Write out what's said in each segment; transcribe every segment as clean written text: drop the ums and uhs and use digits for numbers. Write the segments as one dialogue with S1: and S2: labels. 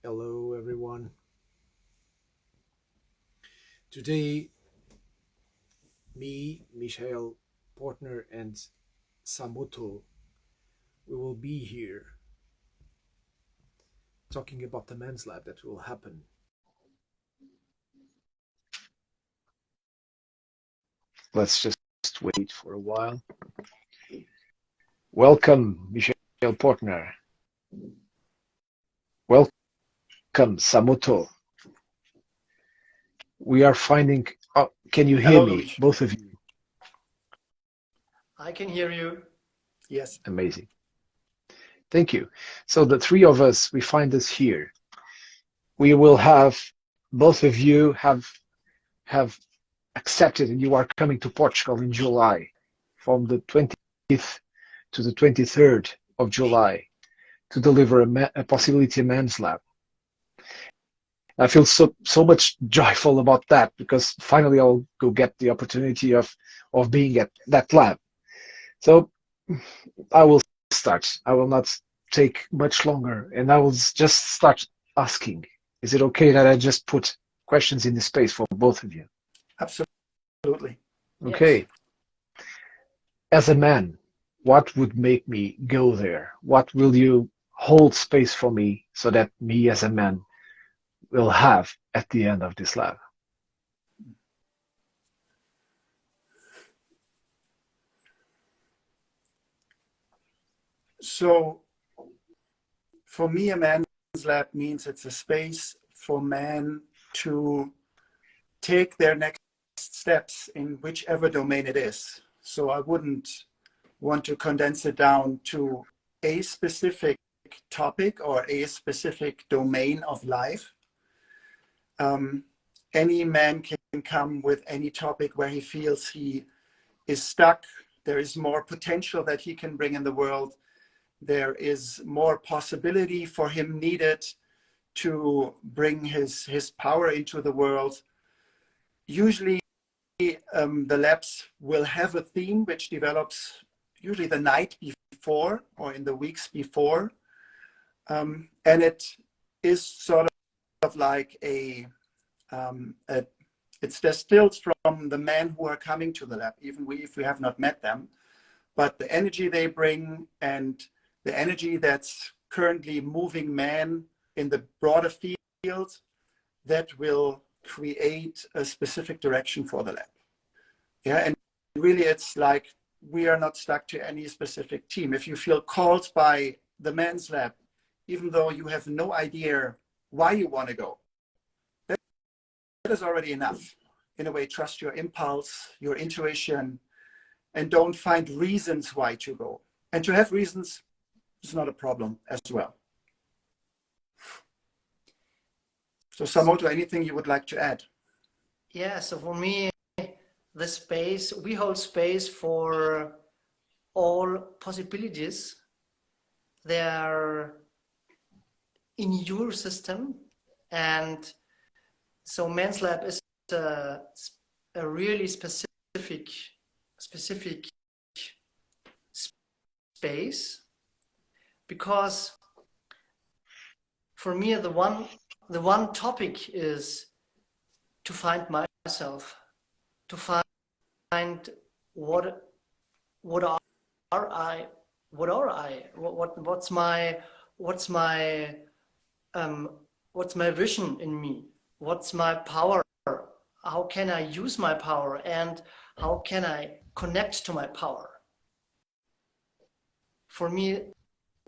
S1: Hello, everyone. Today, me, Michael, Portner, and Samoto, we will be here talking about the men's lab that will happen.
S2: Let's just wait for a while. Welcome, Michael Portner. Welcome, Samoto. We are finding. Oh, can you hear
S3: Hello,
S2: me,
S3: Luis.
S2: both of you?
S3: I can hear you. Yes.
S2: Amazing. Thank you. So the three of us, we find us here. We will have both of you have accepted, and you are coming to Portugal in July, from the 20th to the 23rd of July, to deliver a possibility man's lab. I feel so much joyful about that because finally I'll go get the opportunity of being at that lab. So I will start. I will not take much longer, and I will just start asking. Is it okay that I just put questions in the space for both of you?
S3: Absolutely.
S2: Okay.
S3: Yes.
S2: As a man, what would make me go there? What will you hold space for me so that me as a man will have at the end of this lab?
S3: So for me, a man's lab means it's a space for men to take their next steps in whichever domain it is. So I wouldn't want to condense it down to a specific topic or a specific domain of life. Any man can come with any topic where he feels he is stuck. There is more potential that he can bring in the world. There is more possibility for him needed to bring his power into the world. Usually, the labs will have a theme which develops usually the night before or in the weeks before. And it is sort of like it's distilled from the men who are coming to the lab, even if we have not met them. But the energy they bring and the energy that's currently moving man in the broader field, that will create a specific direction for the lab. Yeah, and really it's like we are not stuck to any specific team. If you feel called by the men's lab, even though you have no idea why you want to go, that is already enough. In a way, trust your impulse, your intuition, and don't find reasons why to go. And to have reasons is not a problem as well. So Samoto, anything you would like to add?
S4: Yeah, so for me, the space, we hold space for all possibilities. They are in your system. And so Men's Lab is a really specific space, because for me the one topic is to find myself, to find what are I, what's my vision in me, what's my power, how can I use my power, and how can I connect to my power. For me,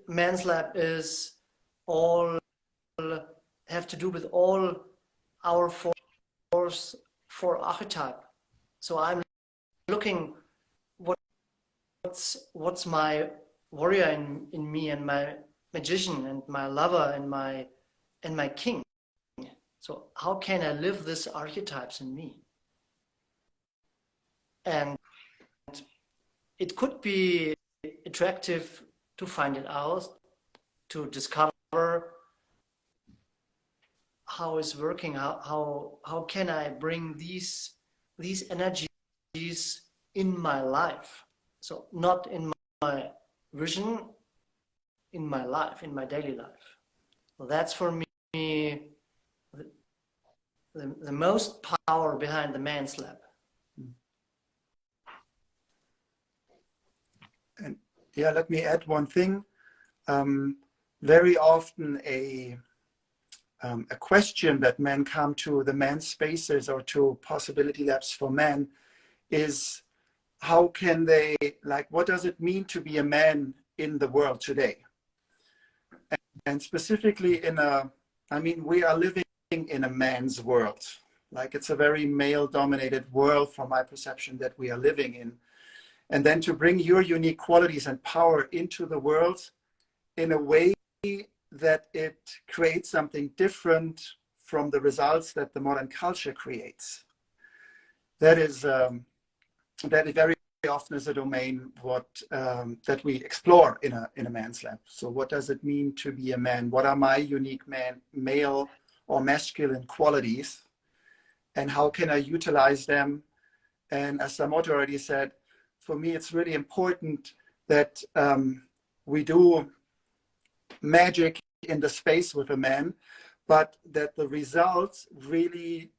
S4: Men's Lab is all have to do with all our four archetype. So I'm looking what's my warrior in me, and my magician, and my lover, and my king. So how can I live these archetypes in me? And it could be attractive to find it out, to discover how it's working, how can I bring these energies in my life. So not in my vision, in my life, in my daily life. So that's for me the, the most power behind the man's lab.
S3: And yeah, let me add one thing. Very often a question that men come to the man spaces or to possibility labs for men is, how can they, like, what does it mean to be a man in the world today? And specifically I mean, we are living in a man's world. Like, it's a very male dominated world from my perception that we are living in. And then to bring your unique qualities and power into the world in a way that it creates something different from the results that the modern culture creates. That is very often is a domain that we explore in a man's lab. So what does it mean to be a man? What are my unique male or masculine qualities? And how can I utilize them? And as Samoto already said, for me, it's really important that we do magic in the space with a man, but that the results really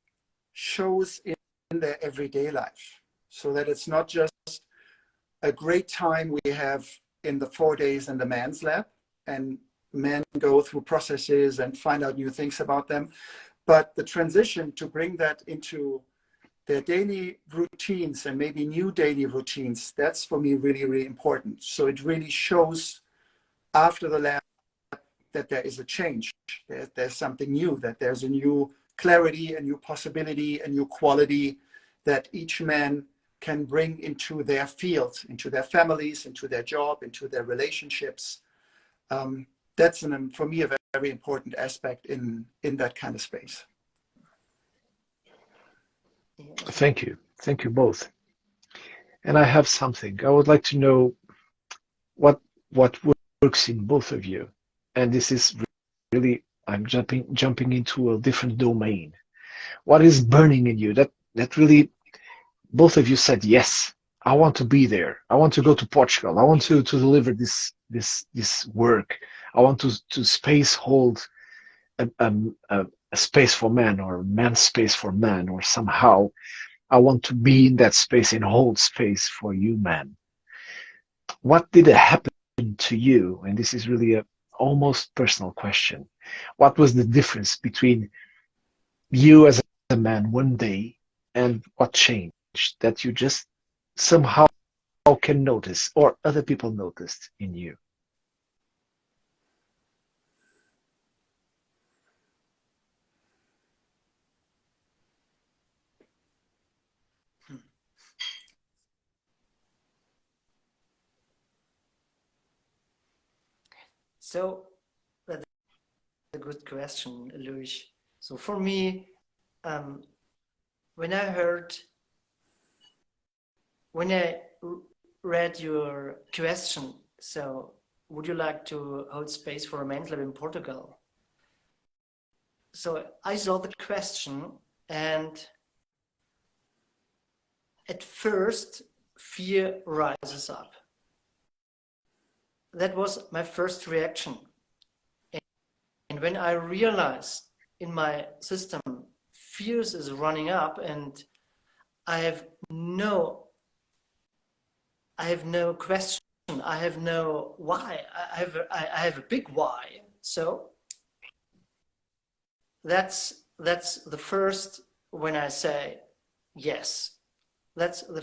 S3: shows in their everyday life, so that it's not just a great time we have in the 4 days in the man's lab and men go through processes and find out new things about them, but the transition to bring that into their daily routines and maybe new daily routines, that's for me really, really important. So it really shows after the lab that there is a change, there's something new, that there's a new clarity, a new possibility, a new quality that each man can bring into their field, into their families, into their job, into their relationships. That's for me a very important aspect in that kind of space.
S2: Thank you. Thank you both. And I have something. I would like to know what works in both of you. And this is really, I'm jumping into a different domain. What is burning in you? That really, both of you said, yes, I want to be there. I want to go to Portugal. I want to deliver this work. I want to space hold a space for man, or man's space for man, or somehow I want to be in that space and hold space for you, man. What did happen to you? And this is really a almost personal question. What was the difference between you as a man one day and what changed that you just somehow can notice, or other people noticed in you?
S4: So that's a good question, Louis. So for me, when I read your question, so would you like to hold space for a men's lab in Portugal? So I saw the question, and at first fear rises up. That was my first reaction. And when I realized in my system, fears is running up, and I have no question. I have no why. I have a big why. So that's the first, when I say yes. That's the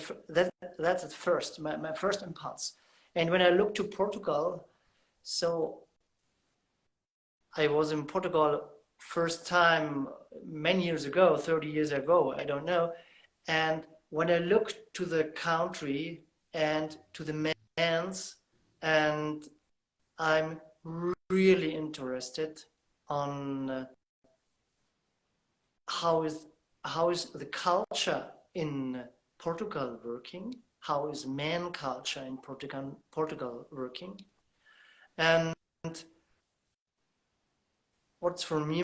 S4: first, my first impulse. And when I look to Portugal, so I was in Portugal first time many years ago, 30 years ago, I don't know. And when I look to the country and to the men's, and I'm really interested on how is the culture in Portugal working? How is man culture in Portugal working? And what's for me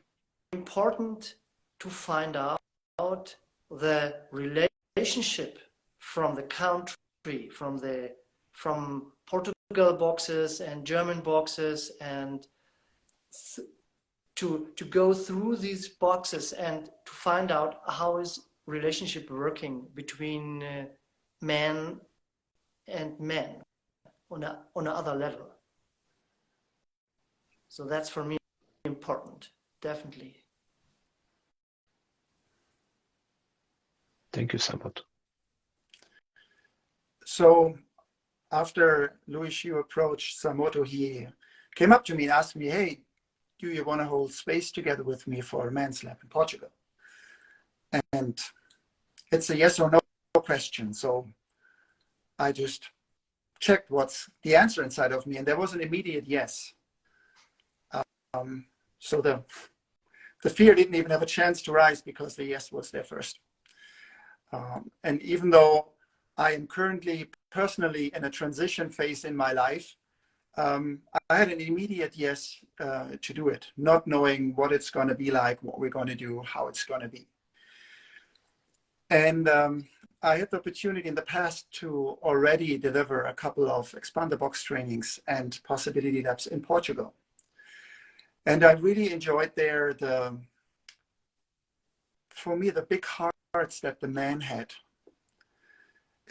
S4: important to find out the relationship from the country, from Portugal boxes and German boxes and to go through these boxes and to find out how is relationship working between men and men on another level. So that's for me important, definitely.
S2: Thank you, Samoto.
S3: So after Louis Xu approached Samoto, he came up to me and asked me, hey, do you want to hold space together with me for a man's lab in Portugal? And it's a yes or no question. So I just checked what's the answer inside of me, and there was an immediate yes. So the fear didn't even have a chance to rise because the yes was there first. And even though I am currently personally in a transition phase in my life, I had an immediate yes to do it, not knowing what it's going to be like, what we're going to do, how it's going to be. And I had the opportunity in the past to already deliver a couple of Expander Box trainings and possibility labs in Portugal. And I really enjoyed there for me, the big hearts that the man had.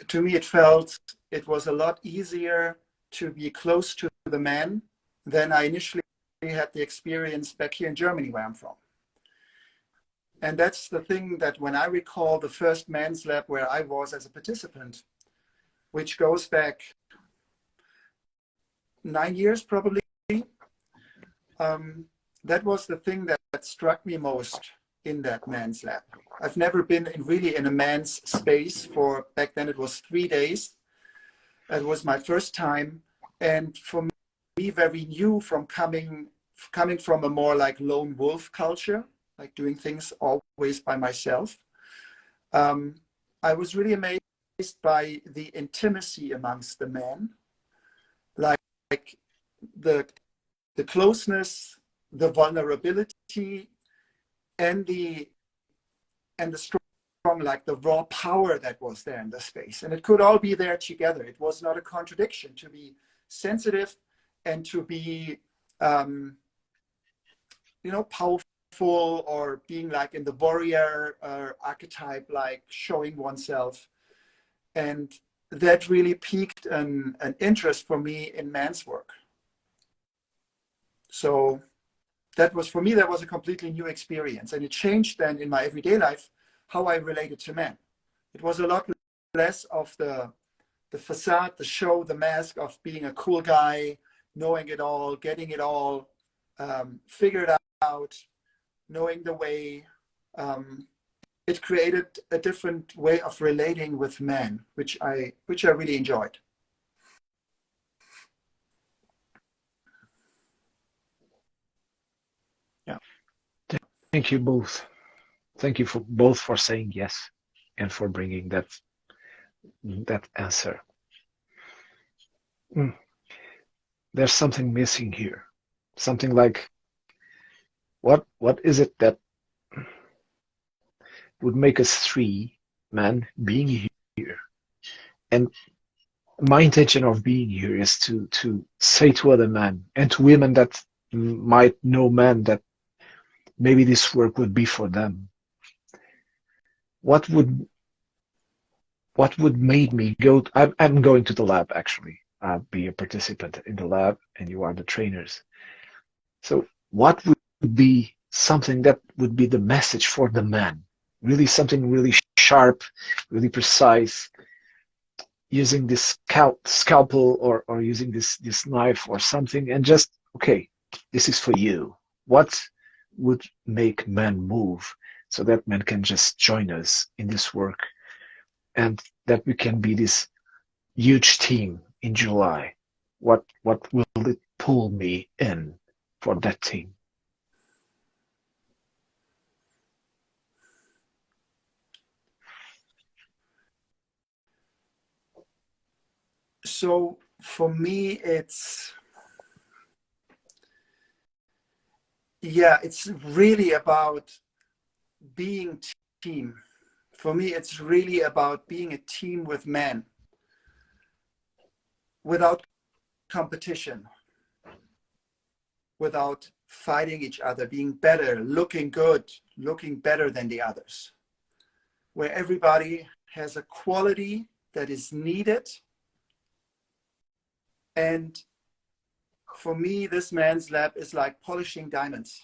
S3: To me, it felt it was a lot easier to be close to the man than I initially had the experience back here in Germany, where I'm from. And that's the thing that when I recall the first men's lab where I was as a participant, which goes back 9 years probably, that was the thing that struck me most in that men's lab. I've never been really in a man's space for, back then it was 3 days. It was my first time. And for me, very new from coming from a more like lone wolf culture, like doing things always by myself. I was really amazed by the intimacy amongst the men, like the closeness, the vulnerability, and the strong, like the raw power that was there in the space. And it could all be there together. It was not a contradiction to be sensitive and to be, powerful, or being like in the warrior archetype, like showing oneself. And that really piqued an interest for me in man's work. So that was, for me, that was a completely new experience. And it changed then in my everyday life how I related to men. It was a lot less of the facade, the show, the mask of being a cool guy, knowing it all, getting it all figured out, knowing the way. It created a different way of relating with men, which I really enjoyed. Yeah.
S2: Thank you both. Thank you both for saying yes and for bringing that answer. There's something missing here. Something like, what is it that would make us three men being here? And my intention of being here is to say to other men and to women that might know men that maybe this work would be for them. What would made me go? I'm going to the lab, actually. I'll be a participant in the lab, and you are the trainers. So what would be something that would be the message for the man? Really something really sharp, really precise, using this scalpel or using this knife or something, and just, okay, this is for you. What would make men move so that men can just join us in this work, and that we can be this huge team in July? What will it pull me in for that team?
S3: So for me, it's really about being team. For me, it's really about being a team with men without competition. without fighting each other, being better, looking good, looking better than the others, where everybody has a quality that is needed. And for me, this man's lab is like polishing diamonds.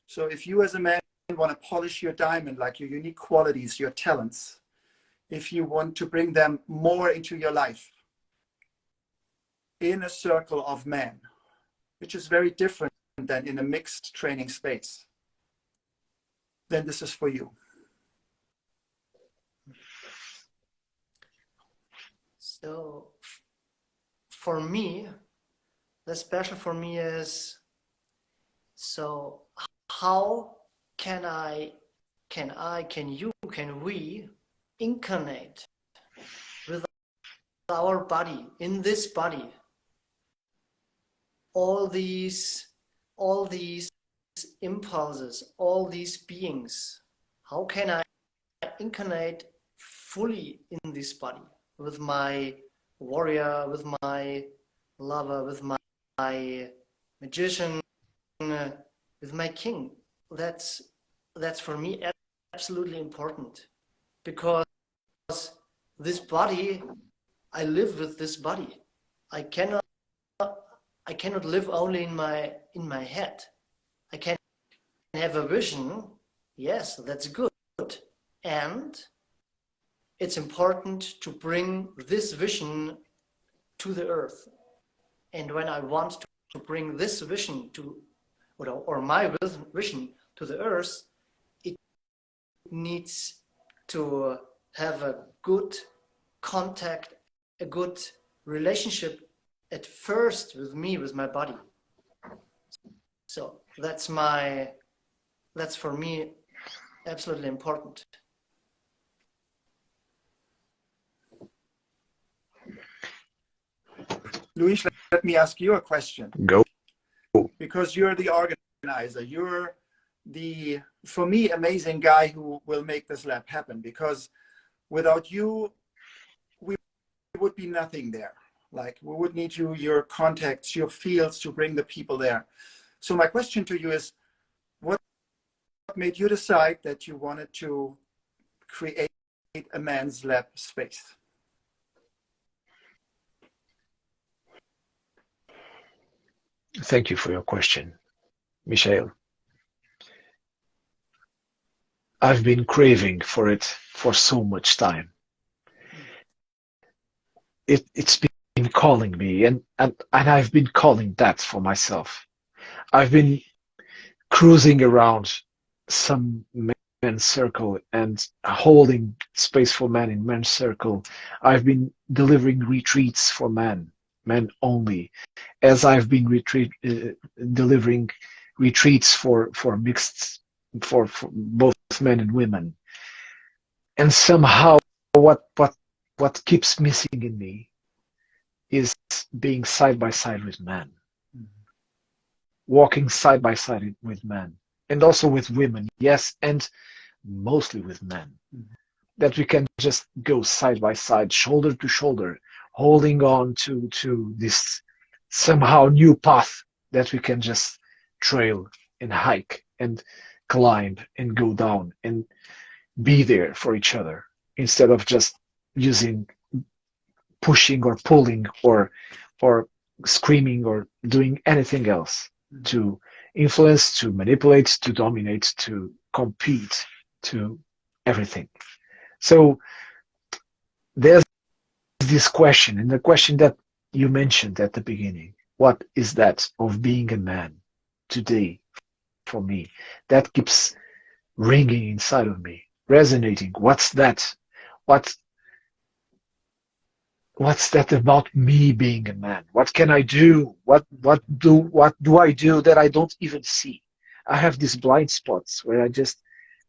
S3: So if you as a man want to polish your diamond, like your unique qualities, your talents, if you want to bring them more into your life in a circle of men, which is very different than in a mixed training space, then this is for you.
S4: So for me, the special for me is, so how can we incarnate with our body, in this body, all these impulses, all these beings? How can I incarnate fully in this body, with my warrior, with my lover, with my magician, with my king? That's for me absolutely important, because this body, I live with this body. I cannot live only in my head. I can have a vision. Yes, that's good. And it's important to bring this vision to the earth. And when I want to bring this vision or my vision to the earth, it needs to have a good contact, a good relationship at first with me, with my body. So that's for me absolutely important.
S3: Luis, let me ask you a question.
S2: Go.
S3: Because you're the organizer, you're the, for me, amazing guy who will make this lab happen, because without you, we would be nothing there. Like, we would need you, your contacts, your fields to bring the people there. So my question to you is, what made you decide that you wanted to create a man's lab space?
S2: Thank you for your question, Michael. I've been craving for it for so much time. It's been calling me, and I've been calling that for myself. I've been cruising around some men's circle and holding space for men in men's circle. I've been delivering retreats for men only, as I've been delivering retreats for mixed, for both men and women. And somehow what keeps missing in me is being side by side with men, walking side by side with men, and also with women, yes, and mostly with men, that we can just go side by side, shoulder to shoulder, holding on to this somehow new path that we can just trail and hike and climb and go down and be there for each other, instead of just using pushing or pulling or screaming or doing anything else to influence, to manipulate, to dominate, to compete, to everything. So there's this question, and the question that you mentioned at the beginning, what is that of being a man today for me? That keeps ringing inside of me, resonating. What's that? What's that about me being a man? What can I do? What do I do that I don't even see? I have these blind spots where I just,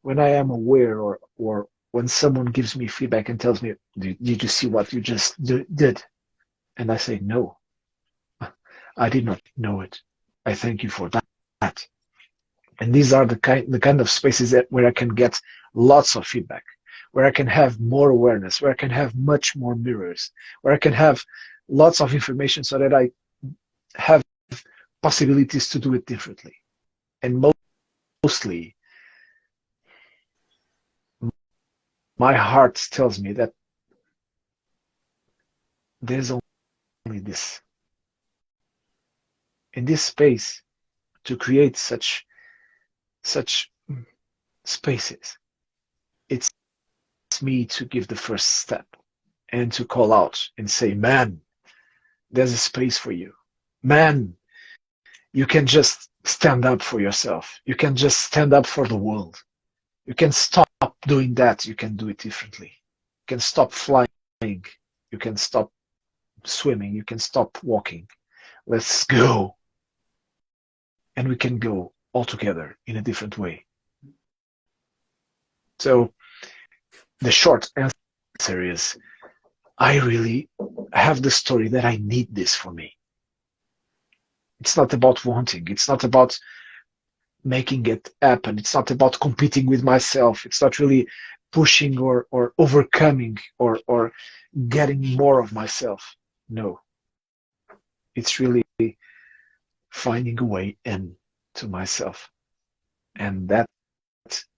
S2: when I am aware, or when someone gives me feedback and tells me, did you see what you just did? And I say, no, I did not know it. I thank you for that. And these are the kind of spaces where I can get lots of feedback, where I can have more awareness, where I can have much more mirrors, where I can have lots of information, so that I have possibilities to do it differently. And mostly, my heart tells me that there's only this. In this space, to create such spaces, it's me to give the first step and to call out and say, man, there's a space for you. Man, you can just stand up for yourself. You can just stand up for the world. You can stop doing that. You can do it differently. You can stop flying. You can stop swimming. You can stop walking. Let's go. And we can go all together in a different way. So the short answer is, I really have the story that I need this for me. It's not about wanting. It's not about making it happen. It's not about competing with myself. It's not really pushing or overcoming or getting more of myself. No. It's really finding a way in to myself. And that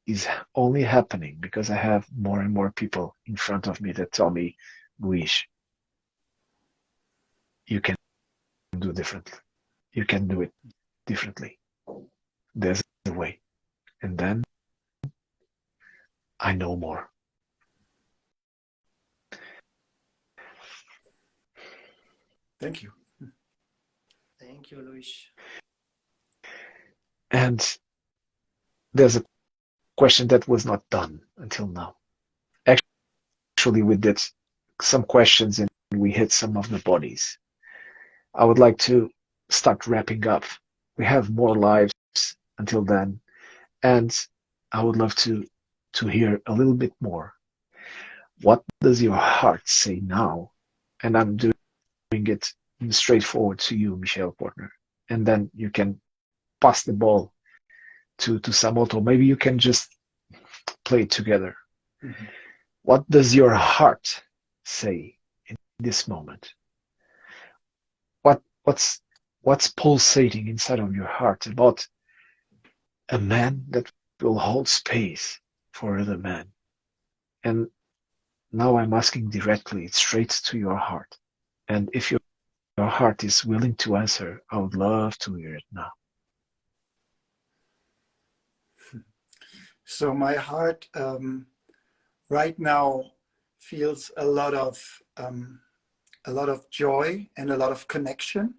S2: is only happening because I have more and more people in front of me that tell me, Luis, you can do differently. You can do it differently. There's a way. And then I know more.
S3: Thank you.
S4: Thank you, Luis.
S2: And there's a question that was not done until now. Actually, we did some questions and we hit some of the bodies. I would like to start wrapping up. We have more lives until then, and I would love to hear a little bit more. What does your heart say now? And I'm doing it straightforward to you, Michel Pörtner, and then you can pass the ball to Samoto. Maybe you can just play it together. Mm-hmm. What does your heart say in this moment? What's pulsating inside of your heart about a man that will hold space for other men? And now I'm asking directly, straight to your heart. And if your heart is willing to answer, I would love to hear it now.
S3: So my heart right now feels a lot of joy and a lot of connection,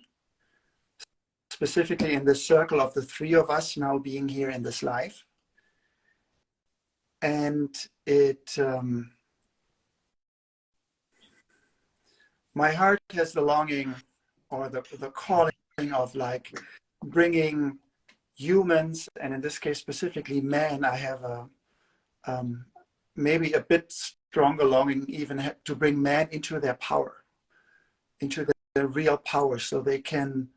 S3: specifically in the circle of the three of us now being here in this life. And it, my heart has the longing or the calling of like bringing humans, and in this case specifically men, I have a maybe a bit stronger longing even to bring men into their power, into their real power, so they can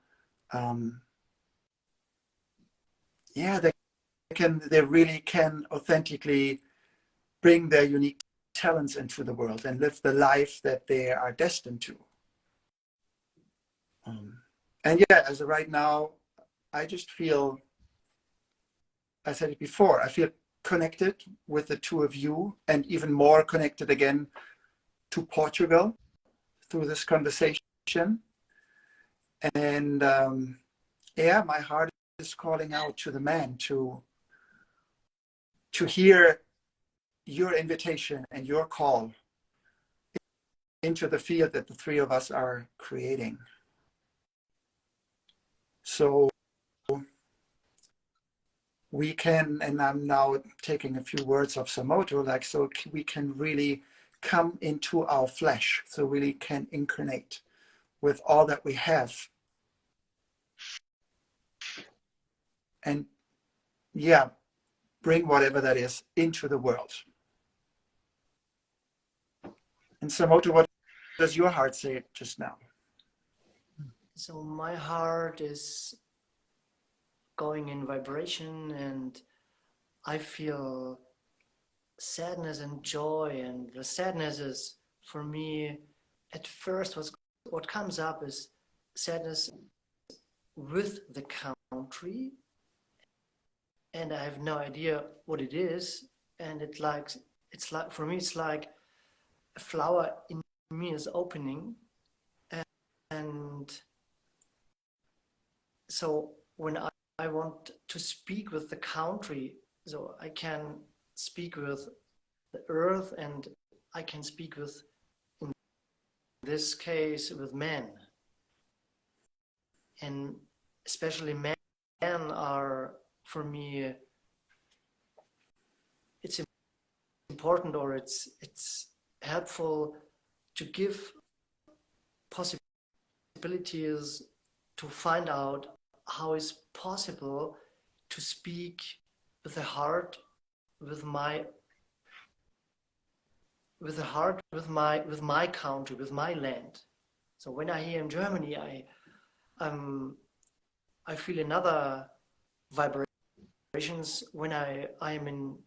S3: they really can authentically bring their unique talents into the world and live the life that they are destined to. And yeah, as of right now, I just feel, I said it before, I feel connected with the two of you, and even more connected again to Portugal through this conversation. And yeah, my heart is calling out to the man to hear your invitation and your call into the field that the three of us are creating. So we can, and I'm now taking a few words of Samoto, like, so we can really come into our flesh, so really can incarnate with all that we have. And yeah, bring whatever that is into the world. And Samoto, what does your heart say just now?
S4: So my heart is going in vibration, and I feel sadness and joy. And the sadness is, for me, at first what comes up is sadness with the country, and I have no idea what it is. And it's like for me, it's like a flower in me is opening, and so when I want to speak with the country, so I can speak with the earth, and I can speak with, in this case, with men. And especially men are, for me, it's important, or it's helpful to give possibilities to find out how it's possible to speak with the heart, with my country, with my land. So when I here in Germany, I feel another vibrations when I am in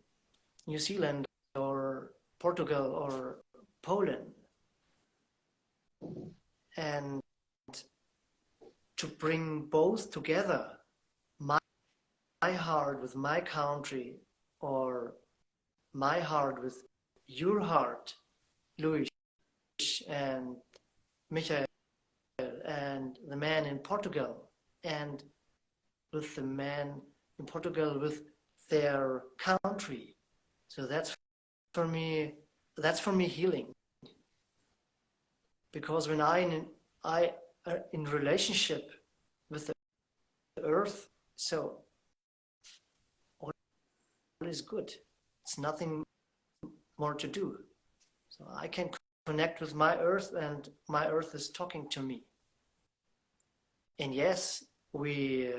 S4: New Zealand or Portugal or Poland. And to bring both together, my heart with my country, or my heart with your heart, Luis and Michael and the man in Portugal, and with the man in Portugal with their country. So that's for me healing. Because when I are in relationship with the earth, so all is good. It's nothing more to do. So I can connect with my earth, and my earth is talking to me. And yes, we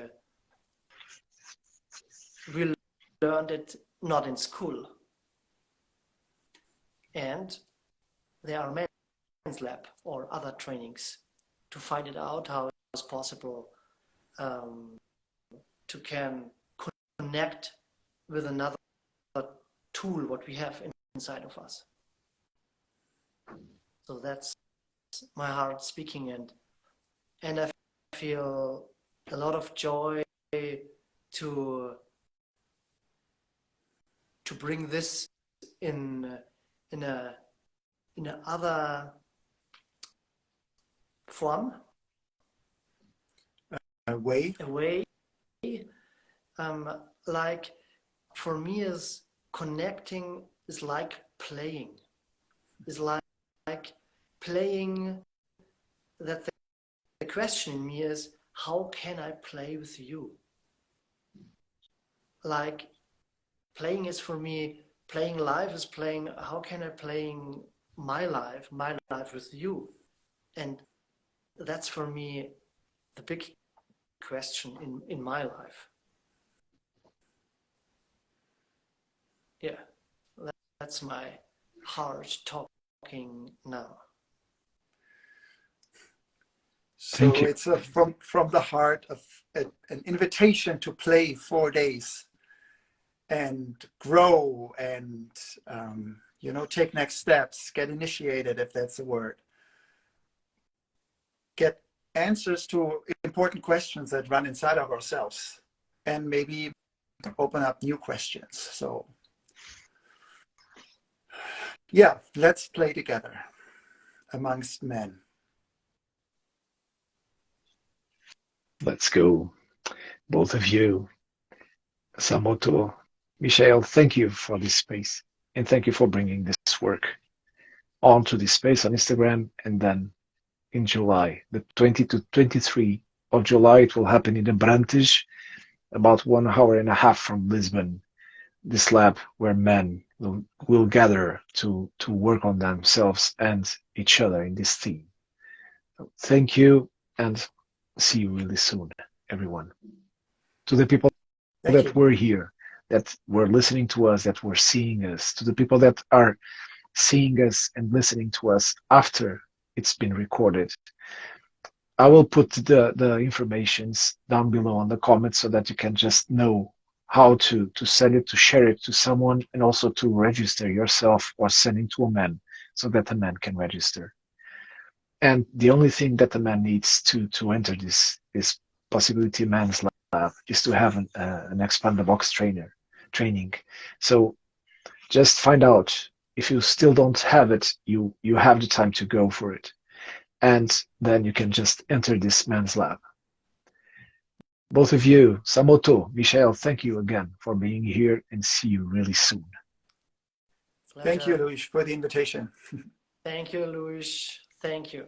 S4: learned it not in school. And there are men's lab or other trainings to find it out how it's possible to can connect with another tool what we have inside of us. So that's my heart speaking, and I feel a lot of joy to bring this in a other form,
S3: A way.
S4: Like for me, is connecting is like playing. Is like playing. That the question in me is, how can I play with you? Like playing is for me, playing life is playing. How can I playing my life with you? And that's for me the big question in my life. Yeah, that's my heart talking now.
S3: So it's from the heart of an invitation to play 4 days and grow and take next steps, get initiated, if that's a word, get answers to important questions that run inside of ourselves, and maybe open up new questions. So yeah, let's play together amongst men.
S2: Let's go. Both of you, Samoto, Michael, thank you for this space, and thank you for bringing this work onto this space on Instagram. And then in July, the 20 to 23 of July, it will happen in Abrantes, about 1 hour and a half from Lisbon, this lab where men will gather to work on themselves and each other in this theme. So thank you, and see you really soon, everyone. To the people that were here, that were listening to us, that were seeing us, to the people that are seeing us and listening to us after it's been recorded. I will put the informations down below on the comments so that you can just know how to send it, to share it to someone, and also to register yourself or send it to a man so that a man can register. And the only thing that a man needs to enter this possibility men's lab is to have an expand the box training. So just find out. If you still don't have it, you have the time to go for it. And then you can just enter this men's lab. Both of you, Samoto, Michelle, thank you again for being here, and see you really soon.
S3: Thank you, Luis, for the invitation.
S4: Thank you, Luis. Thank you.